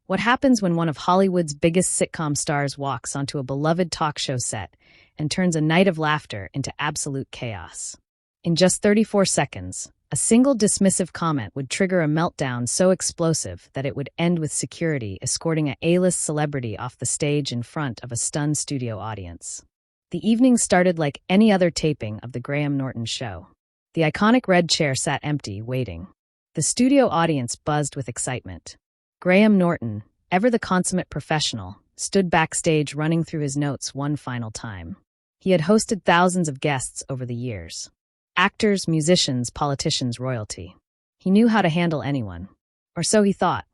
What happens when one of Hollywood's biggest sitcom stars walks onto a beloved talk show set and turns a night of laughter into absolute chaos? In just 34 seconds, a single dismissive comment would trigger a meltdown so explosive that it would end with security escorting an A-list celebrity off the stage in front of a stunned studio audience. The evening started like any other taping of The Graham Norton Show. The iconic red chair sat empty, waiting. The studio audience buzzed with excitement. Graham Norton, ever the consummate professional, stood backstage running through his notes one final time. He had hosted thousands of guests over the years. Actors, musicians, politicians, royalty. He knew how to handle anyone. Or so he thought.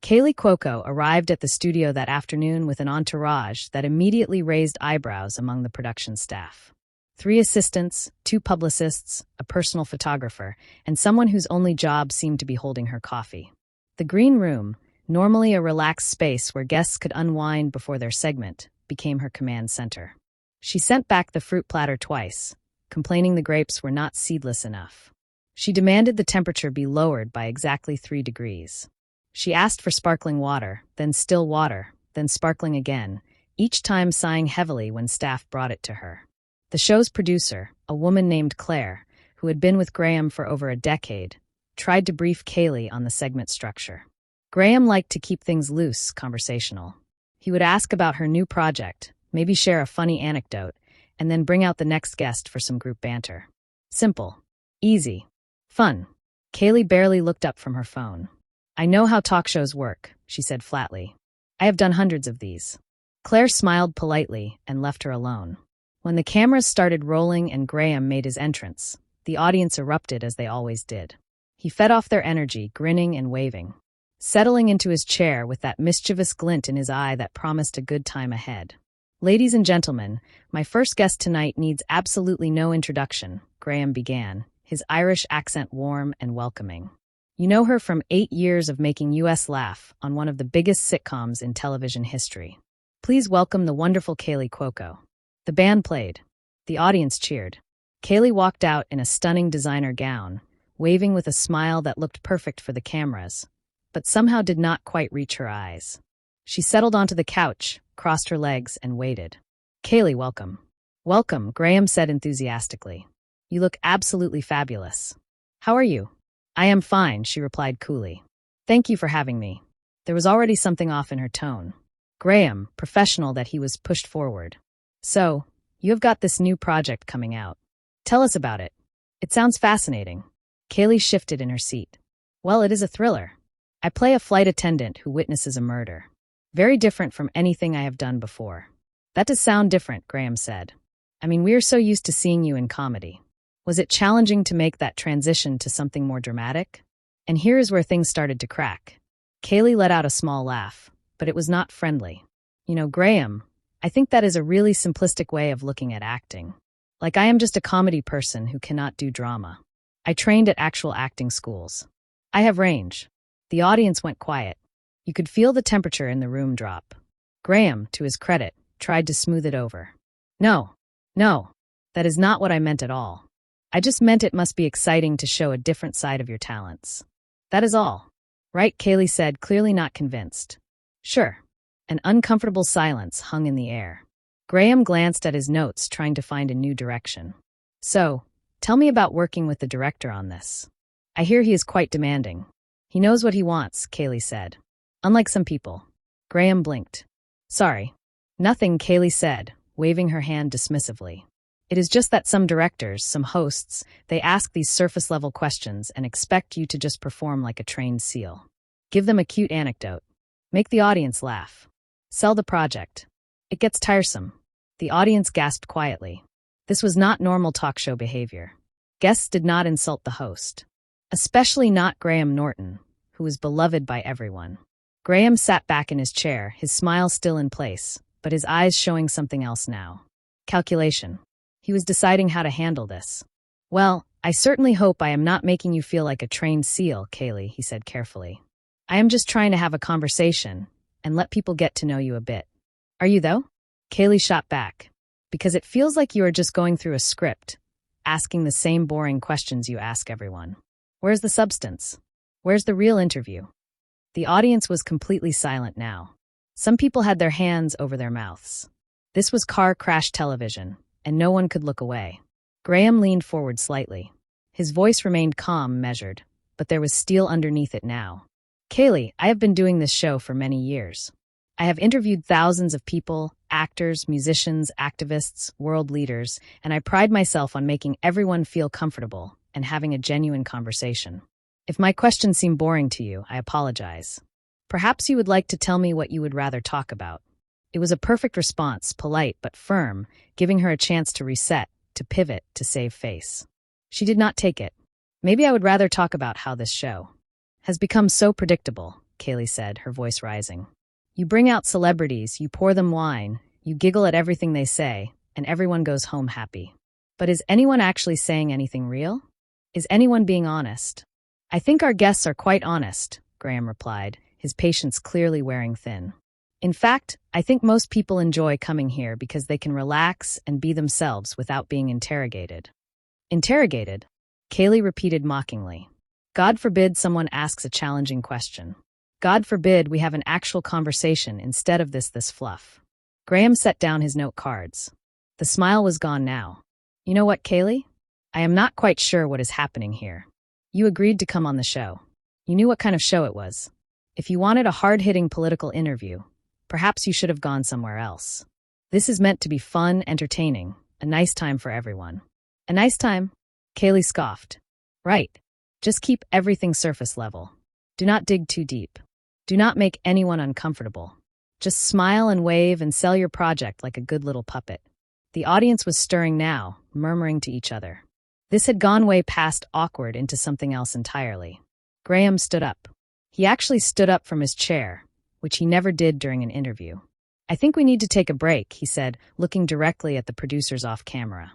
Kaley Cuoco arrived at the studio that afternoon with an entourage that immediately raised eyebrows among the production staff. 3 assistants, 2 publicists, a personal photographer, and someone whose only job seemed to be holding her coffee. The green room, normally a relaxed space where guests could unwind before their segment, became her command center. She sent back the fruit platter twice, complaining the grapes were not seedless enough. She demanded the temperature be lowered by exactly 3 degrees. She asked for sparkling water, then still water, then sparkling again, each time sighing heavily when staff brought it to her. The show's producer, a woman named Claire, who had been with Graham for over a decade, tried to brief Kaley on the segment structure. Graham liked to keep things loose, conversational. He would ask about her new project, maybe share a funny anecdote, and then bring out the next guest for some group banter. Simple. Easy. Fun. Kaley barely looked up from her phone. "I know how talk shows work," she said flatly. "I have done hundreds of these." Claire smiled politely and left her alone. When the cameras started rolling and Graham made his entrance, the audience erupted as they always did. He fed off their energy, grinning and waving, settling into his chair with that mischievous glint in his eye that promised a good time ahead. "Ladies and gentlemen, my first guest tonight needs absolutely no introduction," Graham began, his Irish accent warm and welcoming. "You know her from 8 years of making US laugh on one of the biggest sitcoms in television history. Please welcome the wonderful Kaley Cuoco." The band played. The audience cheered. Kaley walked out in a stunning designer gown, waving with a smile that looked perfect for the cameras, but somehow did not quite reach her eyes. She settled onto the couch, crossed her legs, and waited. "Kaley, welcome." "Welcome," Graham said enthusiastically. "You look absolutely fabulous. How are you?" "I am fine," she replied coolly. "Thank you for having me." There was already something off in her tone. Graham, professional that he was, pushed forward. "So, you have got this new project coming out. Tell us about it. It sounds fascinating." Kaley shifted in her seat. "Well, it is a thriller. I play a flight attendant who witnesses a murder. Very different from anything I have done before." "That does sound different," Graham said. "I mean, we are so used to seeing you in comedy. Was it challenging to make that transition to something more dramatic?" And here is where things started to crack. Kaley let out a small laugh, but it was not friendly. "You know, Graham, I think that is a really simplistic way of looking at acting. Like I am just a comedy person who cannot do drama. I trained at actual acting schools. I have range." The audience went quiet. You could feel the temperature in the room drop. Graham, to his credit, tried to smooth it over. No, that is not what I meant at all. I just meant it must be exciting to show a different side of your talents. That is all." "Right," Kaley said, clearly not convinced. "Sure." An uncomfortable silence hung in the air. Graham glanced at his notes, trying to find a new direction. "So, tell me about working with the director on this. I hear he is quite demanding." "He knows what he wants," Kaley said. "Unlike some people." Graham blinked. "Sorry." "Nothing," Kaley said, waving her hand dismissively. "It is just that some directors, some hosts, they ask these surface-level questions and expect you to just perform like a trained SEAL. Give them a cute anecdote. Make the audience laugh. Sell the project. It gets tiresome." The audience gasped quietly. This was not normal talk show behavior. Guests did not insult the host. Especially not Graham Norton, who was beloved by everyone. Graham sat back in his chair, his smile still in place, but his eyes showing something else now. Calculation. He was deciding how to handle this. "Well, I certainly hope I am not making you feel like a trained SEAL, Kaley," he said carefully. "I am just trying to have a conversation and let people get to know you a bit." "Are you, though?" Kaley shot back. "Because it feels like you are just going through a script, asking the same boring questions you ask everyone. Where's the substance? Where's the real interview?" The audience was completely silent now. Some people had their hands over their mouths. This was car crash television, and no one could look away. Graham leaned forward slightly. His voice remained calm, measured, but there was steel underneath it now. Kaley, I have been doing this show for many years. I have interviewed thousands of people, actors, musicians, activists, world leaders, and I pride myself on making everyone feel comfortable and having a genuine conversation. If my questions seem boring to you, I apologize. Perhaps you would like to tell me what you would rather talk about. It was a perfect response, polite but firm, giving her a chance to reset, to pivot, to save face. She did not take it. Maybe I would rather talk about how this show has become so predictable, Kaley said, her voice rising. You bring out celebrities, you pour them wine, you giggle at everything they say, and everyone goes home happy. But is anyone actually saying anything real? Is anyone being honest? I think our guests are quite honest, Graham replied, his patience clearly wearing thin. In fact, I think most people enjoy coming here because they can relax and be themselves without being interrogated. Interrogated? Kaley repeated mockingly. God forbid someone asks a challenging question. God forbid we have an actual conversation instead of this fluff. Graham set down his note cards. The smile was gone now. You know what, Kaley? I am not quite sure what is happening here. You agreed to come on the show. You knew what kind of show it was. If you wanted a hard-hitting political interview, perhaps you should have gone somewhere else. This is meant to be fun, entertaining, a nice time for everyone. A nice time? Kaley scoffed. Right. Just keep everything surface level. Do not dig too deep. Do not make anyone uncomfortable. Just smile and wave and sell your project like a good little puppet. The audience was stirring now, murmuring to each other. This had gone way past awkward into something else entirely. Graham stood up. He actually stood up from his chair, which he never did during an interview. I think we need to take a break, he said, looking directly at the producers off camera.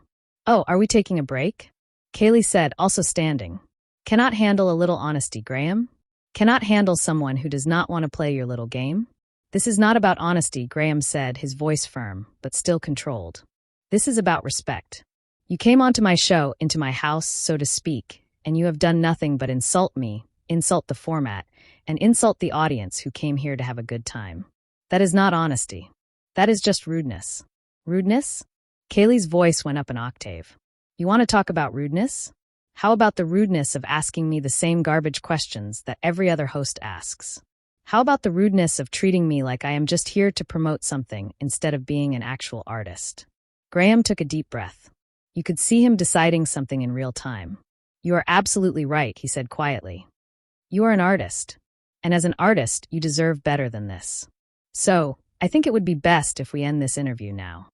Oh, are we taking a break? Kaley said, also standing. Cannot handle a little honesty, Graham? Cannot handle someone who does not want to play your little game? This is not about honesty, Graham said, his voice firm, but still controlled. This is about respect. You came onto my show, into my house, so to speak, and you have done nothing but insult me, insult the format, and insult the audience who came here to have a good time. That is not honesty. That is just rudeness. Rudeness? Kaley's voice went up an octave. You want to talk about rudeness? How about the rudeness of asking me the same garbage questions that every other host asks? How about the rudeness of treating me like I am just here to promote something instead of being an actual artist? Graham took a deep breath. You could see him deciding something in real time. You are absolutely right, he said quietly. You are an artist. And as an artist, you deserve better than this. So, I think it would be best if we end this interview now.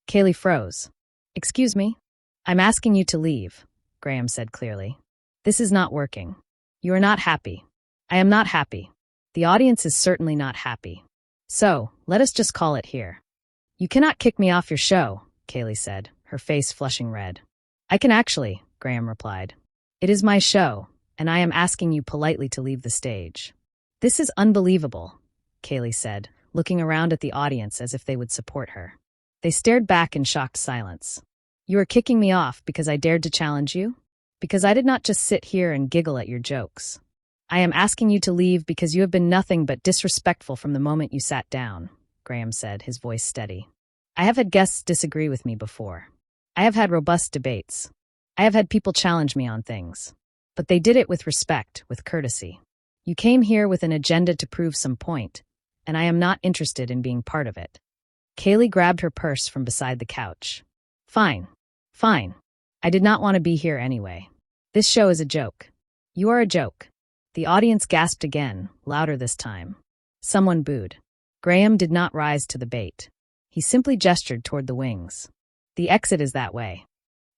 Kaley froze. Excuse me? I'm asking you to leave, Graham said clearly. This is not working. You are not happy. I am not happy. The audience is certainly not happy. So, let us just call it here. You cannot kick me off your show, Kaley said, her face flushing red. I can actually, Graham replied. It is my show, and I am asking you politely to leave the stage. This is unbelievable, Kaley said, looking around at the audience as if they would support her. They stared back in shocked silence. You are kicking me off because I dared to challenge you? Because I did not just sit here and giggle at your jokes. I am asking you to leave because you have been nothing but disrespectful from the moment you sat down, Graham said, his voice steady. I have had guests disagree with me before. I have had robust debates. I have had people challenge me on things. But they did it with respect, with courtesy. You came here with an agenda to prove some point, and I am not interested in being part of it. Kaley grabbed her purse from beside the couch. Fine. Fine. I did not want to be here anyway. This show is a joke. You are a joke. The audience gasped again, louder this time. Someone booed. Graham did not rise to the bait. He simply gestured toward the wings. The exit is that way.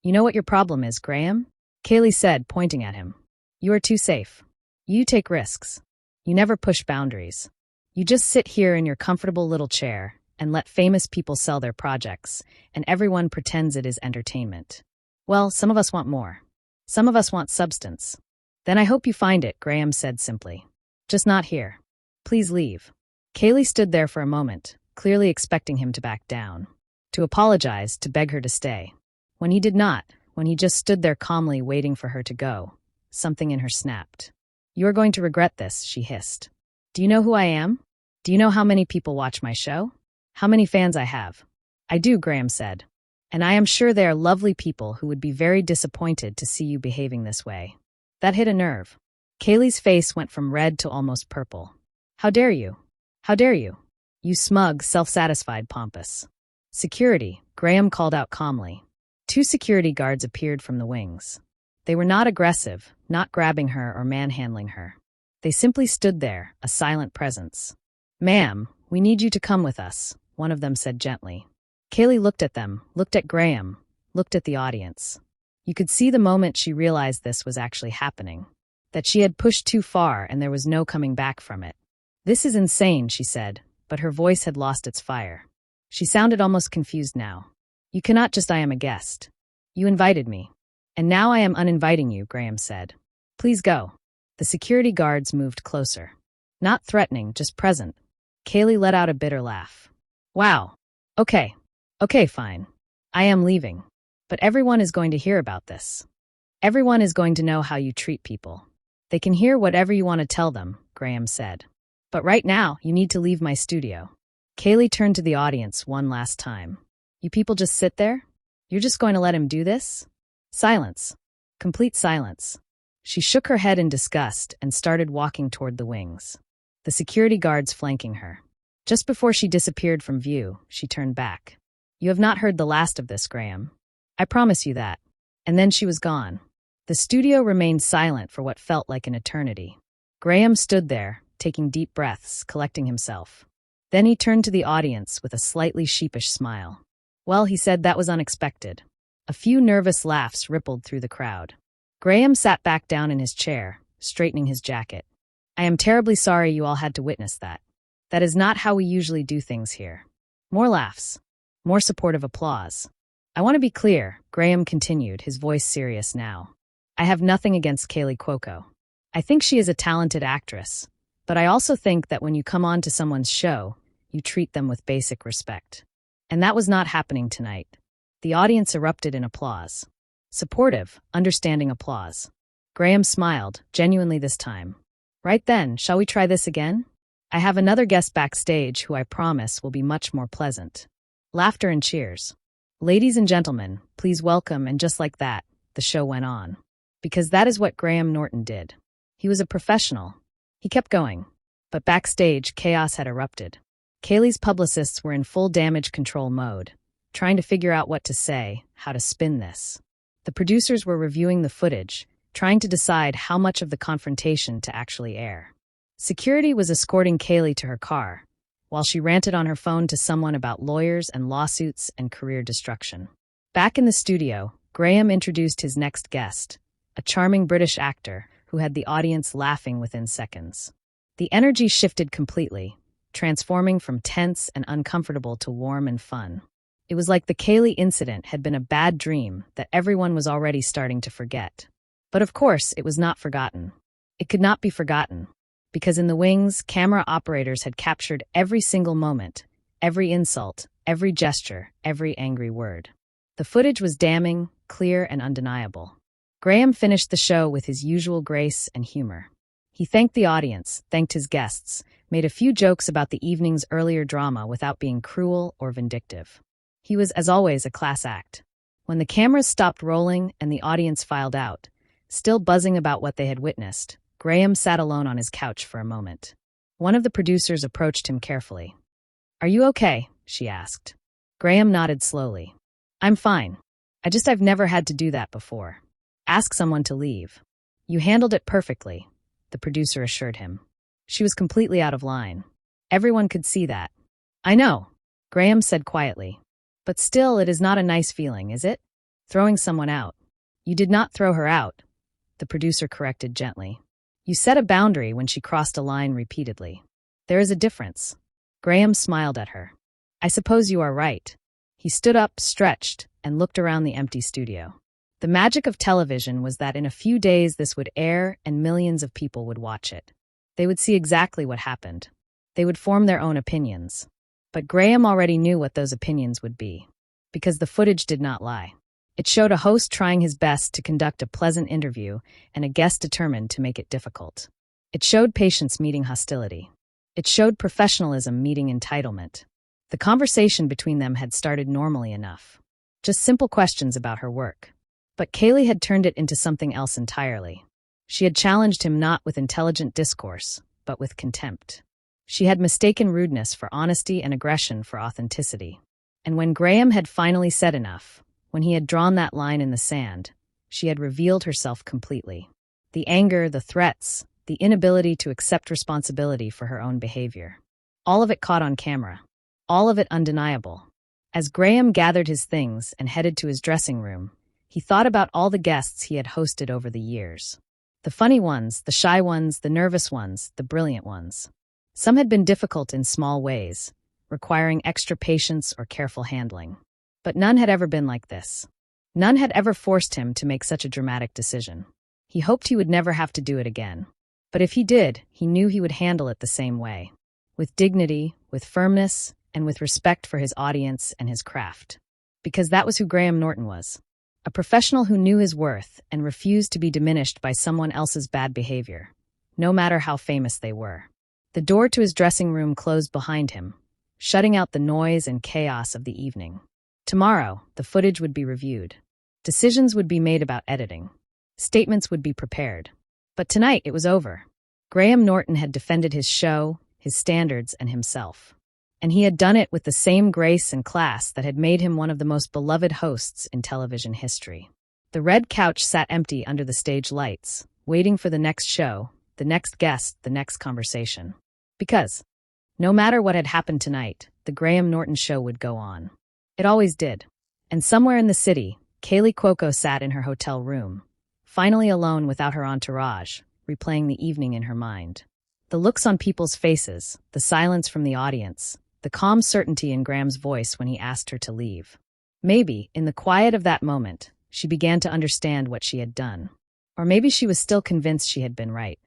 You know what your problem is, Graham? Kaley said, pointing at him. You are too safe. You take risks. You never push boundaries. You just sit here in your comfortable little chair and let famous people sell their projects, and everyone pretends it is entertainment. Well, some of us want more. Some of us want substance. Then I hope you find it, Graham said simply. Just not here. Please leave. Kaley stood there for a moment, clearly expecting him to back down, to apologize, to beg her to stay. When he did not, when he just stood there calmly waiting for her to go, something in her snapped. You are going to regret this, she hissed. Do you know who I am? Do you know how many people watch my show? How many fans I have? I do, Graham said. And I am sure they are lovely people who would be very disappointed to see you behaving this way. That hit a nerve. Kaley's face went from red to almost purple. How dare you? How dare you? You smug, self-satisfied pompous. Security, Graham called out calmly. 2 security guards appeared from the wings. They were not aggressive, not grabbing her or manhandling her. They simply stood there, a silent presence. Ma'am, we need you to come with us, one of them said gently. Kaley looked at them, looked at Graham, looked at the audience. You could see the moment she realized this was actually happening, that she had pushed too far and there was no coming back from it. This is insane, she said, but her voice had lost its fire. She sounded almost confused now. You cannot just I am a guest. You invited me. And now I am uninviting you, Graham said. Please go. The security guards moved closer. Not threatening, just present. Kaley let out a bitter laugh. Wow. Okay, fine. I am leaving. But everyone is going to hear about this. Everyone is going to know how you treat people. They can hear whatever you want to tell them, Graham said. But right now, you need to leave my studio. Kaley turned to the audience one last time. You people just sit there? You're just going to let him do this? Silence. Complete silence. She shook her head in disgust and started walking toward the wings, the security guards flanking her. Just before she disappeared from view, she turned back. You have not heard the last of this, Graham. I promise you that. And then she was gone. The studio remained silent for what felt like an eternity. Graham stood there, taking deep breaths, collecting himself. Then he turned to the audience with a slightly sheepish smile. Well, he said, that was unexpected. A few nervous laughs rippled through the crowd. Graham sat back down in his chair, straightening his jacket. I am terribly sorry you all had to witness that. That is not how we usually do things here. More laughs. More supportive applause. I want to be clear, Graham continued, his voice serious now. I have nothing against Kaley Cuoco. I think she is a talented actress, but I also think that when you come on to someone's show, you treat them with basic respect. And that was not happening tonight. The audience erupted in applause. Supportive, understanding applause. Graham smiled, genuinely this time. Right then, shall we try this again? I have another guest backstage who I promise will be much more pleasant. Laughter and cheers. Ladies and gentlemen, please welcome, and just like that, the show went on. Because that is what Graham Norton did. He was a professional. He kept going. But backstage, chaos had erupted. Kaley's publicists were in full damage control mode, trying to figure out what to say, how to spin this. The producers were reviewing the footage, trying to decide how much of the confrontation to actually air. Security was escorting Kaley to her car, while she ranted on her phone to someone about lawyers and lawsuits and career destruction. Back in the studio, Graham introduced his next guest, a charming British actor who had the audience laughing within seconds. The energy shifted completely, transforming from tense and uncomfortable to warm and fun. It was like the Kaley incident had been a bad dream that everyone was already starting to forget. But of course, it was not forgotten. It could not be forgotten, because in the wings, camera operators had captured every single moment, every insult, every gesture, every angry word. The footage was damning, clear, and undeniable. Graham finished the show with his usual grace and humor. He thanked the audience, thanked his guests, made a few jokes about the evening's earlier drama without being cruel or vindictive. He was, as always, a class act. When the cameras stopped rolling and the audience filed out, still buzzing about what they had witnessed, Graham sat alone on his couch for a moment. One of the producers approached him carefully. "Are you okay?" she asked. Graham nodded slowly. "I'm fine. I've never had to do that before. Ask someone to leave." "You handled it perfectly," the producer assured him. She was completely out of line. Everyone could see that. "I know," Graham said quietly. "But still, it is not a nice feeling, is it? Throwing someone out." "You did not throw her out," the producer corrected gently. "You set a boundary when she crossed a line repeatedly. There is a difference." Graham smiled at her. "I suppose you are right." He stood up, stretched, and looked around the empty studio. The magic of television was that in a few days this would air and millions of people would watch it. They would see exactly what happened. They would form their own opinions. But Graham already knew what those opinions would be, because the footage did not lie. It showed a host trying his best to conduct a pleasant interview and a guest determined to make it difficult. It showed patience meeting hostility. It showed professionalism meeting entitlement. The conversation between them had started normally enough. Just simple questions about her work. But Kaley had turned it into something else entirely. She had challenged him not with intelligent discourse, but with contempt. She had mistaken rudeness for honesty and aggression for authenticity. And when Graham had finally said enough, when he had drawn that line in the sand, she had revealed herself completely. The anger, the threats, the inability to accept responsibility for her own behavior. All of it caught on camera. All of it undeniable. As Graham gathered his things and headed to his dressing room, he thought about all the guests he had hosted over the years. The funny ones, the shy ones, the nervous ones, the brilliant ones. Some had been difficult in small ways, requiring extra patience or careful handling. But none had ever been like this. None had ever forced him to make such a dramatic decision. He hoped he would never have to do it again. But if he did, he knew he would handle it the same way. With dignity, with firmness, and with respect for his audience and his craft. Because that was who Graham Norton was. A professional who knew his worth and refused to be diminished by someone else's bad behavior, no matter how famous they were. The door to his dressing room closed behind him, shutting out the noise and chaos of the evening. Tomorrow, the footage would be reviewed. Decisions would be made about editing. Statements would be prepared. But tonight it was over. Graham Norton had defended his show, his standards, and himself. And he had done it with the same grace and class that had made him one of the most beloved hosts in television history. The red couch sat empty under the stage lights, waiting for the next show, the next guest, the next conversation. Because, no matter what had happened tonight, the Graham Norton Show would go on. It always did. And somewhere in the city, Kaley Cuoco sat in her hotel room, finally alone without her entourage, replaying the evening in her mind. The looks on people's faces, the silence from the audience, the calm certainty in Graham's voice when he asked her to leave. Maybe, in the quiet of that moment, she began to understand what she had done. Or maybe she was still convinced she had been right.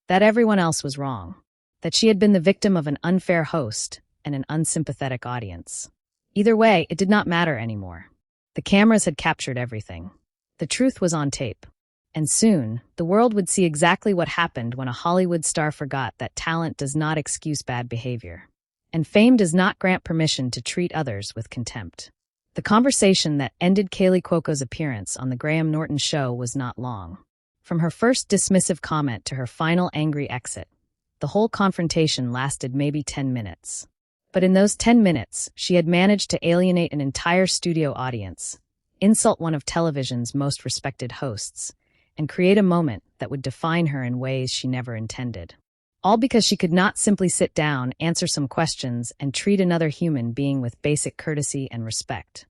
That everyone else was wrong. That she had been the victim of an unfair host and an unsympathetic audience. Either way, it did not matter anymore. The cameras had captured everything. The truth was on tape. And soon, the world would see exactly what happened when a Hollywood star forgot that talent does not excuse bad behavior. And fame does not grant permission to treat others with contempt. The conversation that ended Kaley Cuoco's appearance on the Graham Norton Show was not long. From her first dismissive comment to her final angry exit, the whole confrontation lasted maybe 10 minutes. But in those 10 minutes, she had managed to alienate an entire studio audience, insult one of television's most respected hosts, and create a moment that would define her in ways she never intended. All because she could not simply sit down, answer some questions, and treat another human being with basic courtesy and respect.